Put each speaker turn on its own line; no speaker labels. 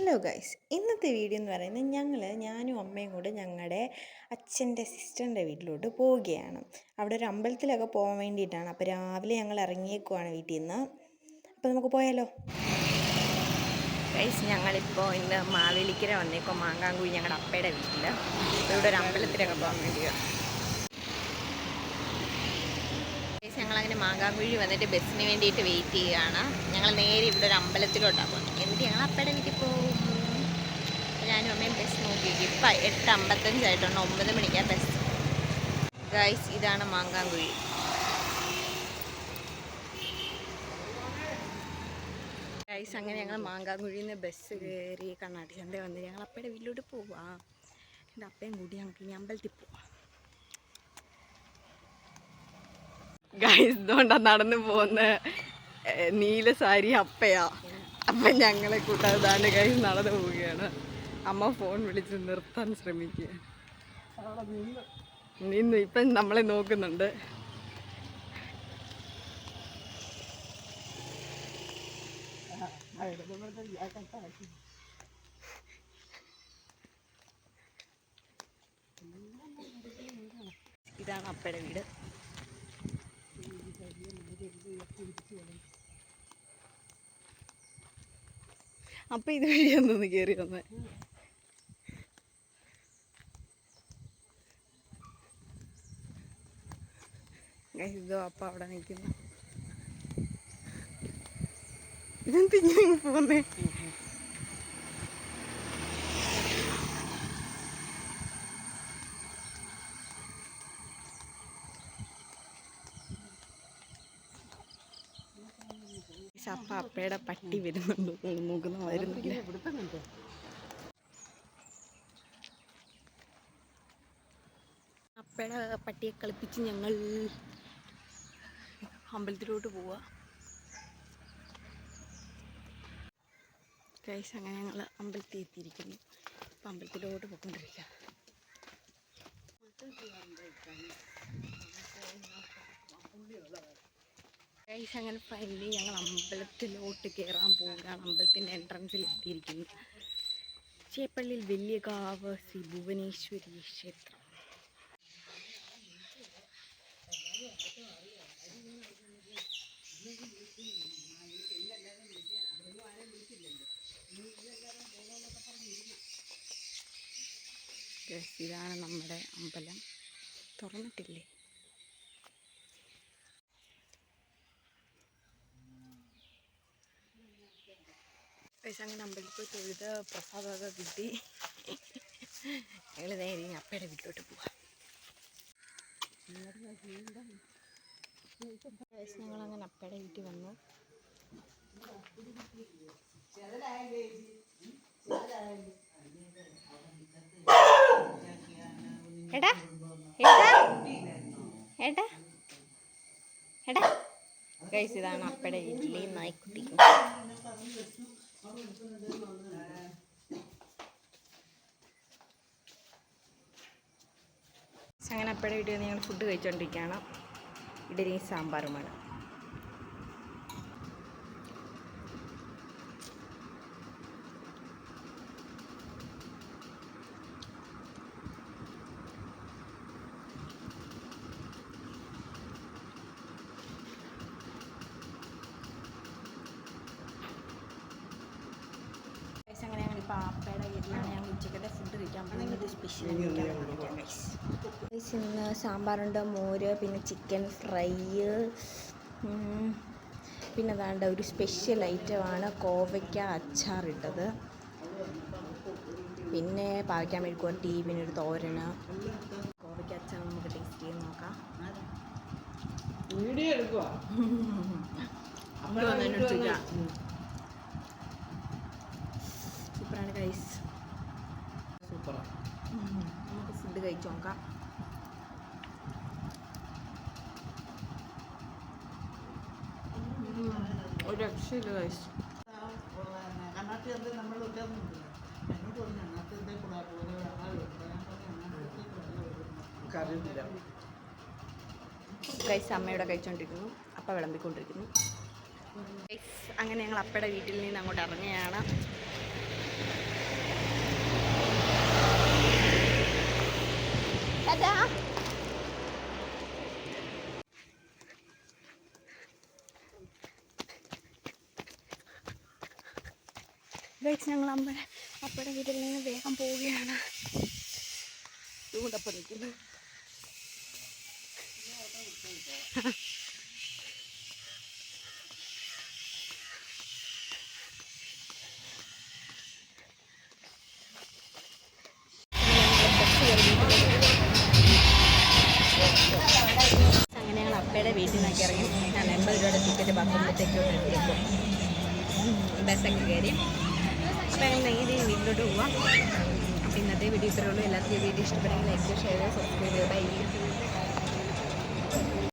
Hello guys, ഇന്നത്തെ video എന്ന് പറയുന്നത് ഞാനും അമ്മയും കൂടെ ഞങ്ങളുടെ അച്ഛൻ്റെ സിസ്റ്ററിൻ്റെ വീട്ടിലോട്ട് പോവുകയാണ്. അവിടെ ഒരു അമ്പലത്തിലൊക്കെ പോകാൻ വേണ്ടിയിട്ടാണ്. അപ്പോൾ രാവിലെ ഞങ്ങൾ ഇറങ്ങിയേക്കുവാണ് വീട്ടിൽ നിന്ന്. അപ്പോൾ നമുക്ക് പോയാലോ ഗൈസ്. ഞങ്ങളിപ്പോൾ ഇന്ന് മാവേലിക്കര വന്നേക്കോ, മാങ്കാങ്കുഴി ഞങ്ങളുടെ അപ്പയുടെ വീട്ടിൽ. ഇവിടെ ഒരു അമ്പലത്തിലൊക്കെ പോകാൻ വേണ്ടിയാണ്. ഞങ്ങളങ്ങനെ മാങ്കാങ്കുഴി വന്നിട്ട് ബസ്സിന് വേണ്ടിയിട്ട് വെയിറ്റ് ചെയ്യുകയാണ്. ഞങ്ങൾ നേരെ ഇവിടെ ഒരു അമ്പലത്തിലോട്ടാണ് പോകുന്നത്. എന്നിട്ട് ഞങ്ങൾ അപ്പയുടെ വീട്ടിൽ പോകും. ഞാനും അമ്മയും ബസ് നോക്കി. ഇപ്പം 8:55 ആയിട്ടുണ്ട്. 9 മണിക്കാണ് ബസ്. ഗൈസ്, ഇതാണ് മാങ്കാങ്കുഴി. ഗൈസ്, അങ്ങനെ ഞങ്ങൾ മാങ്കാങ്കുഴിയിൽ നിന്ന് ബസ് കയറി കണ്ണാടി ചന്ത വന്ന് ഞങ്ങൾ അപ്പയുടെ വീട്ടിലോട്ട് പോവാം. എൻ്റെ അപ്പയും കൂടി ഞങ്ങൾക്ക് ഇനി അമ്പലത്തിൽ പോവാം. ഗൈസ്, ഇതുകൊണ്ടാണ് നടന്നു പോകുന്ന നീല സാരി അപ്പയാ. അപ്പം ഞങ്ങളെ കൂട്ടാതാണ് ഗൈസ് നടന്നു പോവുകയാണ്. അമ്മ ഫോൺ വിളിച്ച് നിർത്താൻ ശ്രമിക്കുക. നിന്ന് ഇപ്പം നമ്മളെ നോക്കുന്നുണ്ട്. ഇതാണ് അപ്പയുടെ വീട്. അപ്പം ഇത് വഴിയൊന്നു കയറി വന്നേ. ഇതോ അപ്പം അവിടെ നിൽക്കുന്നു. ഇതെന്തിങ്ങനെ പോന്നേ? അപ്പ അപ്പയുടെ പട്ടി വരുന്നുണ്ടോ നോക്കുന്ന വരുന്നില്ല. അപ്പയുടെ പട്ടിയെ കളിപ്പിച്ച് ഞങ്ങൾ അമ്പലത്തിലോട്ട് പോവുക. ഗൈസ്, അങ്ങനെ ഞങ്ങൾ അമ്പലത്തിൽ എത്തിയിരിക്കുന്നു. അപ്പം അമ്പലത്തിലോട്ട് പോയിക്കൊണ്ടിരിക്കുക. ഗൈസ്, അങ്ങനെ ഫൈനലി ഞങ്ങൾ അമ്പലത്തിലോട്ട് കയറാൻ പോവുകയാണ്. അമ്പലത്തിൻ്റെ എൻട്രൻസിൽ എത്തിയിരിക്കുന്നു. ചേപ്പള്ളിയിൽ വലിയകാവ് ശ്രീ ഭുവനേശ്വരി ക്ഷേത്രം. ഇതാണ് നമ്മുടെ അമ്പലം. തുറന്നിട്ടില്ലേ? അങ്ങനെ അമ്പലത്തിൽ തൊഴുത് പ്രസാദമൊക്കെ കിട്ടി. ഞങ്ങൾ നേരെ അപ്പയുടെ വീട്ടിലോട്ട് പോവാം. ഞങ്ങളങ്ങനെ അപ്പയുടെ വീട്ടിൽ വന്നു. എടാ ഏട്ടാ ഏട്ടാ ഗൈസ്, ഇതാണ് അപ്പയുടെ വീട്ടിലെ നായ്ക്കുട്ടി. അങ്ങനെ അപ്പയുടെ വീട്ടിൽ നിന്ന് ഞങ്ങൾ ഫുഡ് കഴിച്ചുകൊണ്ടിരിക്കുകയാണ്. ഇഡലിയും സാമ്പാറുമാണ്. അങ്ങനെ ഞങ്ങളിപ്പോൾ അപ്പയുടെ വീട്ടിലാണ് ഞങ്ങൾ ഉച്ചക്കത്തെ ഫുഡ് കഴിക്കാൻ പോകുന്നത്. സ്പെഷ്യൽ ഇന്ന് സാമ്പാറുണ്ട്, മോര്, പിന്നെ ചിക്കൻ ഫ്രൈ, പിന്നെ വേണ്ട ഒരു സ്പെഷ്യൽ ഐറ്റമാണ് കോവയ്ക്ക അച്ചാറിട്ടത്, പിന്നെ പാവയ്ക്കാൻ മെഴുക്കുവരട്ടി, പിന്നെ ഒരു തോരന്. കോവയ്ക്ക അച്ചാർ നമുക്ക് ടേസ്റ്റ് ചെയ്ത് നോക്കാം. സൂപ്പറാണ് ഗൈസ്. നമുക്ക് ഫുഡ് കഴിച്ചു നോക്കാം. ഒരു രക്ഷയില്ല ഗൈസ്. ഗൈസ്, അമ്മയുടെ കഴിച്ചുകൊണ്ടിരിക്കുന്നു, അപ്പ വിളമ്പിക്കൊണ്ടിരിക്കുന്നു. അങ്ങനെ ഞങ്ങൾ അപ്പയുടെ വീട്ടിൽ നിന്ന് അങ്ങോട്ട് ഇറങ്ങുകയാണ്. ഗൈസ് ഞങ്ങൾ അപ്പയുടെ വീട്ടിൽ നിന്ന് വേഗം പോവുകയാണ്.
ഇതുകൊണ്ടപ്പം നിൽക്കുന്നത്
അങ്ങനെ ഞങ്ങൾ അപ്പയുടെ വീട്ടിൽ നിന്നൊക്കെ ഇറങ്ങി. ഞാൻ 80 രൂപയുടെ ടിക്കറ്റ് പത്തുമ്പോഴത്തേക്കോട്ട് എടുത്തിപ്പോൾ ബസ്സൊക്കെ കയറി. അപ്പോൾ ഞങ്ങൾ നേരെ വീട്ടിലോട്ട് പോവാം. അപ്പോൾ ഇന്നത്തെ വീഡിയോ ഇത്രയേ ഉള്ളൂ. എല്ലാവർക്കും വീഡിയോ ഇഷ്ടപ്പെടുമെങ്കിൽ ലൈക്ക്, ഷെയർ, സബ്സ്ക്രൈബ് ചെയ്യുക. ബൈ.